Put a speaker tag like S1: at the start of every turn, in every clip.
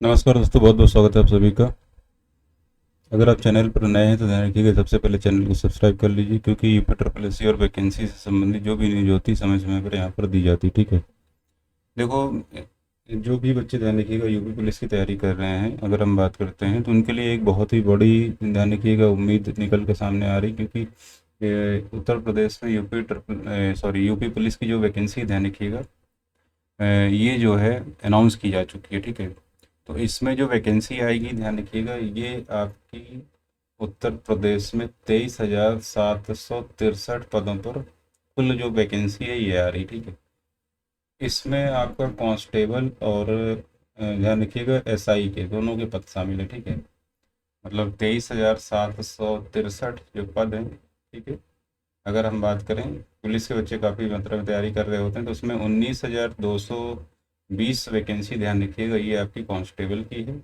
S1: नमस्कार दोस्तों, बहुत बहुत स्वागत है आप सभी का। अगर आप चैनल पर नए हैं तो ध्यान रखिएगा, सबसे पहले चैनल को सब्सक्राइब कर लीजिए, क्योंकि यूपी ट्रिपल एस सी और वैकेंसी से संबंधित जो भी न्यूज होती है समय समय पर यहाँ पर दी जाती है। ठीक है। देखो, जो भी बच्चे ध्यान रखिएगा यूपी पुलिस की तैयारी कर रहे हैं, अगर हम बात करते हैं तो उनके लिए एक बहुत ही बड़ी, ध्यान रखिएगा, उम्मीद निकल के सामने आ रही, क्योंकि उत्तर प्रदेश में यूपी पुलिस की जो वैकेंसी है, ध्यान रखिएगा, ये जो है अनाउंस की जा चुकी है। ठीक है। तो इसमें जो वैकेंसी आएगी, ध्यान रखिएगा, ये आपकी उत्तर प्रदेश में 23,763 पदों पर कुल जो वैकेंसी है ये आ रही। ठीक है। इसमें आपका कांस्टेबल और ध्यान रखिएगा एसआई के दोनों के पद शामिल है। ठीक है। मतलब 23,763 जो पद हैं। ठीक है। अगर हम बात करें, पुलिस के बच्चे काफ़ी मात्रा में तैयारी कर रहे होते हैं, तो उसमें 19,220 वैकेंसी, ध्यान रखिएगा, ये आपकी कांस्टेबल की है।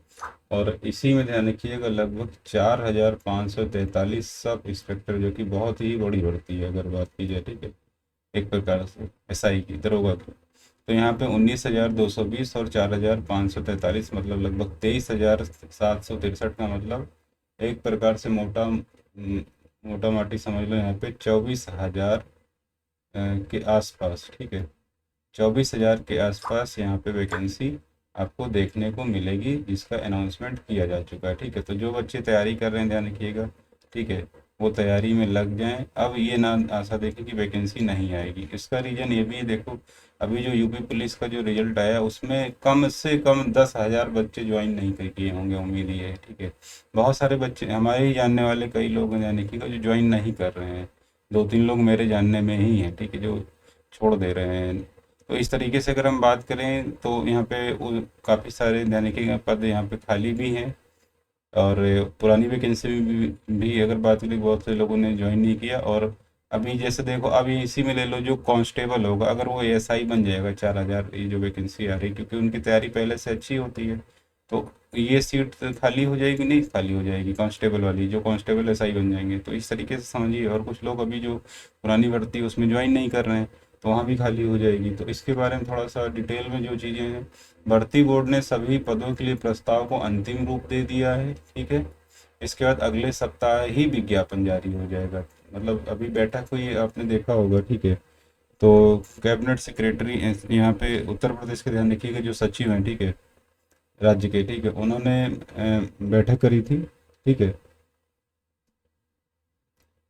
S1: और इसी में ध्यान रखिएगा लगभग 4,543 सब इंस्पेक्टर, जो कि बहुत ही बड़ी भर्ती है अगर बात की जाए। ठीक है। एक प्रकार से एसआई की, दरोगा की। तो यहाँ पे 19,220 और 4,543, मतलब लगभग 23,763 का मतलब एक प्रकार से मोटा माटी समझ लो, यहाँ पे 24,000 के आसपास। ठीक है। 24,000 के आसपास यहाँ पे वैकेंसी आपको देखने को मिलेगी, जिसका अनाउंसमेंट किया जा चुका है। ठीक है। तो जो बच्चे तैयारी कर रहे हैं, ध्यान रखिएगा, ठीक है, वो तैयारी में लग जाएं। अब ये ना आशा देखें कि वैकेंसी नहीं आएगी। इसका रीज़न ये भी है, देखो, अभी जो यूपी पुलिस का जो रिजल्ट आया, उसमें कम से कम 10,000 बच्चे ज्वाइन नहीं कर किए होंगे, उम्मीद ये है। ठीक है। बहुत सारे बच्चे हमारे ही जानने वाले, कई लोग हैं, ध्यान रखिएगा, जो ज्वाइन नहीं कर रहे हैं। 2-3 लोग मेरे जानने में ही हैं, ठीक है, जो छोड़ दे रहे हैं। तो इस तरीके से अगर हम बात करें तो यहाँ पे काफ़ी सारे दैनिक पद यहाँ पे खाली भी हैं। और पुरानी वैकेंसी भी अगर बात करें, बहुत से लोगों ने ज्वाइन नहीं किया। और अभी जैसे देखो, अभी इसी में ले लो, जो कांस्टेबल होगा, अगर वो एएसआई बन जाएगा, 4,000 ये जो वैकेंसी आ रही, क्योंकि उनकी तैयारी पहले से अच्छी होती है, तो ये सीट खाली हो जाएगी, नहीं खाली हो जाएगी कांस्टेबल वाली, जो कांस्टेबल एसआई बन जाएंगे। तो इस तरीके से समझिए। और कुछ लोग अभी जो पुरानी भर्ती है उसमें ज्वाइन नहीं कर रहे हैं, तो वहाँ भी खाली हो जाएगी। तो इसके बारे में थोड़ा सा डिटेल में जो चीज़ें हैं, भर्ती बोर्ड ने सभी पदों के लिए प्रस्ताव को अंतिम रूप दे दिया है। ठीक है। इसके बाद अगले सप्ताह ही विज्ञापन जारी हो जाएगा। मतलब अभी बैठक हुई, आपने देखा होगा। ठीक है। तो कैबिनेट सेक्रेटरी यहाँ पे उत्तर प्रदेश के, ध्यान रखिएगा, जो सचिव हैं, ठीक है, राज्य के, ठीक है, उन्होंने बैठक करी थी। ठीक है।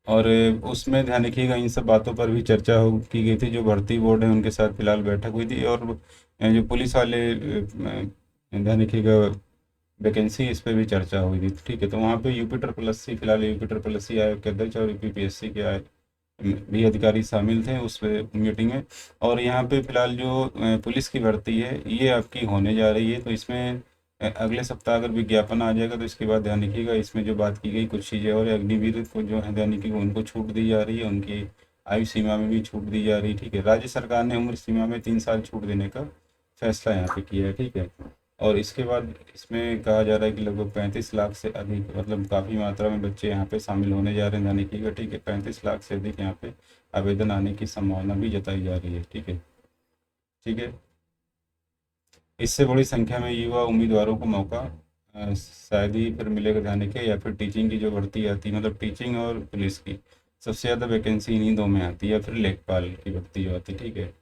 S1: और उसमें ध्यान रखिएगा, इन सब बातों पर भी चर्चा की गई थी। जो भर्ती बोर्ड है उनके साथ फिलहाल बैठक हुई थी। और जो पुलिस वाले, ध्यान रखिएगा, वैकेंसी, इस पर भी चर्चा हुई थी। ठीक है। तो वहाँ पे यूपी ट्रिपल एस सी, फिलहाल यूपी ट्रिपल एस सी आयोग के अध्यक्ष और यूपीपीएससी के भी अधिकारी शामिल थे उस मीटिंग में। और यहाँ पे फिलहाल जो पुलिस की भर्ती है ये आपकी होने जा रही है। तो इसमें अगले सप्ताह अगर विज्ञापन आ जाएगा, तो इसके बाद ध्यान रखिएगा, इसमें जो बात की गई कुछ चीज़ें, और अग्निवीर को जो है, ध्यान रखिएगा, उनको छूट दी जा रही है, उनकी आयु सीमा में भी छूट दी जा रही है। ठीक है। राज्य सरकार ने उम्र सीमा में 3 साल छूट देने का फैसला यहाँ पे किया है। ठीक है। और इसके बाद इसमें कहा जा रहा है कि लगभग 35 लाख से अधिक, मतलब काफ़ी मात्रा में बच्चे यहाँ पे शामिल होने जा रहे हैं, ध्यान रखिएगा। ठीक है। 35 लाख से अधिक यहाँ पे आवेदन आने की संभावना भी जताई जा रही है। ठीक है। ठीक है। इससे बड़ी संख्या में युवा उम्मीदवारों को मौका शायद ही फिर मिलेगा, ध्यान रखिए। या फिर टीचिंग की जो भर्ती आती है, मतलब टीचिंग और पुलिस की सबसे ज़्यादा वैकेंसी इन्हीं दो में आती है, या फिर लेखपाल की भर्ती जो आती है। ठीक है।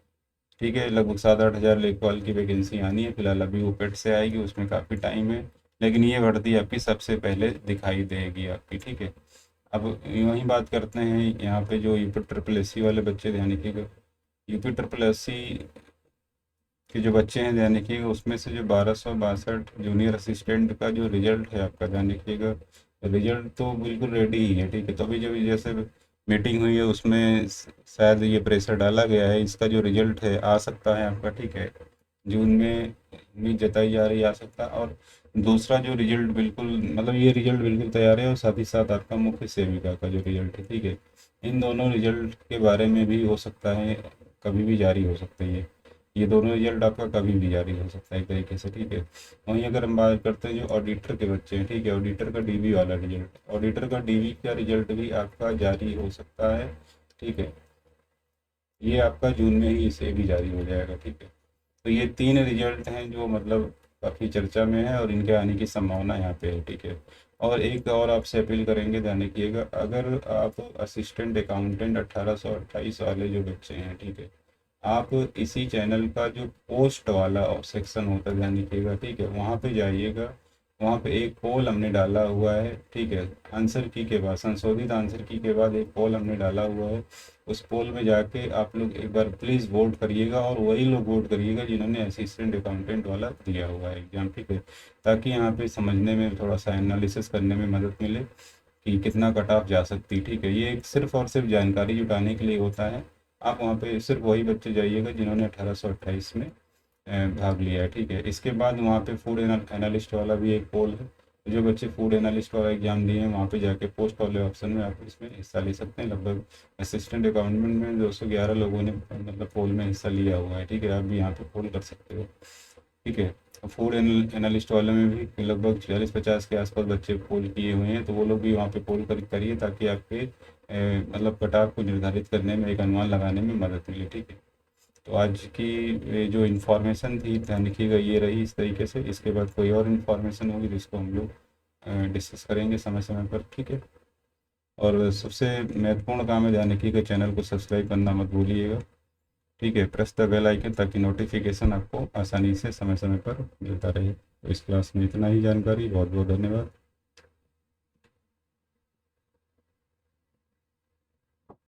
S1: ठीक है। लगभग 7-8 हज़ार लेखपाल की वैकेंसी आनी है फिलहाल। अभी वो पेट से आएगी, उसमें काफ़ी टाइम है, लेकिन ये भर्ती आपकी सबसे पहले दिखाई देगी आपकी। ठीक है। अब वहीं बात करते हैं, यहाँ पे जो यूपी ट्रिपल एस सी वाले बच्चे, ध्यान रखिएगा, यूपी ट्रिपल एस सी के जो बच्चे हैं, ध्यान रखिएगा, उसमें से जो 1262 जूनियर असिस्टेंट का जो रिजल्ट है आपका, ध्यान रखिएगा, रिजल्ट तो बिल्कुल रेडी ही है। ठीक है। तो अभी जब जैसे मीटिंग हुई है, उसमें शायद ये प्रेशर डाला गया है, इसका जो रिजल्ट है आ सकता है आपका। ठीक है। जून में उम्मीद जताई जा रही है, आ सकता है। और दूसरा जो रिजल्ट बिल्कुल, मतलब ये रिजल्ट बिल्कुल तैयार है, और साथ ही साथ आपका मुख्य सेविका का जो रिजल्ट है। ठीक है। इन दोनों रिजल्ट के बारे में भी हो सकता है, कभी भी जारी हो सकता है। ये दोनों रिजल्ट आपका कभी भी जारी हो सकता है एक तरीके से। ठीक है। वहीं अगर हम बात करते हैं जो ऑडिटर के बच्चे हैं, ठीक है, ऑडिटर का डीवी वाला रिजल्ट, ऑडिटर का डीवी का रिजल्ट भी आपका जारी हो सकता है। ठीक है। ये आपका जून में ही इसे भी जारी हो जाएगा। ठीक है। तो ये 3 रिजल्ट हैं जो, मतलब काफ़ी चर्चा में है और इनके आने की संभावना यहाँ पे है, ठीक है। और एक और आपसे अपील करेंगे, ध्यान रखिएगा, अगर आप असिस्टेंट अकाउंटेंट 1828 वाले जो बच्चे हैं, ठीक है, आप इसी चैनल का जो पोस्ट वाला सेक्शन होता है, ध्यान रखिएगा, ठीक है, वहाँ पे जाइएगा। वहाँ पे एक पोल हमने डाला हुआ है, ठीक है, आंसर की के बाद, संशोधित आंसर की के बाद एक पोल हमने डाला हुआ है। उस पोल में जाके आप लोग एक बार प्लीज़ वोट करिएगा, और वही लोग वोट करिएगा जिन्होंने असिस्टेंट अकाउंटेंट वाला दिया हुआ है एग्ज़ाम, ठीक है, ताकि यहाँ पे समझने में थोड़ा सा एनालिसिस करने में मदद मिले कि कितना कट ऑफ जा सकती है, ठीक है। ये एक सिर्फ और सिर्फ जानकारी जुटाने के लिए होता है। आप वहाँ पे सिर्फ वही बच्चे जाइएगा जिन्होंने 1828 में भाग लिया है, ठीक है। इसके बाद वहाँ पे फूड एनालिस्ट वाला भी एक पोल है। जो बच्चे फूड एनालिस्ट वाला एग्जाम दिए हैं, वहाँ पे जाके पोस्ट वाले ऑप्शन में आप इसमें हिस्सा ले सकते हैं। लगभग असिस्टेंट अकाउंटेंट में 211 लोगों ने मतलब पोल में हिस्सा लिया हुआ है, ठीक है। आप भी यहाँ पे पोल कर सकते हो, ठीक है। फूड एनालिस्ट वाले में भी लगभग 40-50 के आसपास बच्चे पोल किए हुए हैं, तो वो लोग भी वहाँ पे पोल करिए, ताकि आपके मतलब कट ऑफ को निर्धारित करने में, एक अनुमान लगाने में मदद मिले, ठीक है। तो आज की जो इन्फॉर्मेशन थी, ध्यान रखिएगा, ये रही इस तरीके से। इसके बाद कोई और इन्फॉर्मेशन होगी जिसको हम लोग डिस्कस करेंगे समय समय पर, ठीक है। और सबसे महत्वपूर्ण काम है, ध्यान रखिएगा, चैनल को सब्सक्राइब करना मत भूलिएगा, ठीक है। प्रेस द बेल आइकन, ताकि नोटिफिकेशन आपको आसानी से समय समय पर मिलता रहे। तो इस क्लास में इतना ही जानकारी। बहुत बहुत धन्यवाद।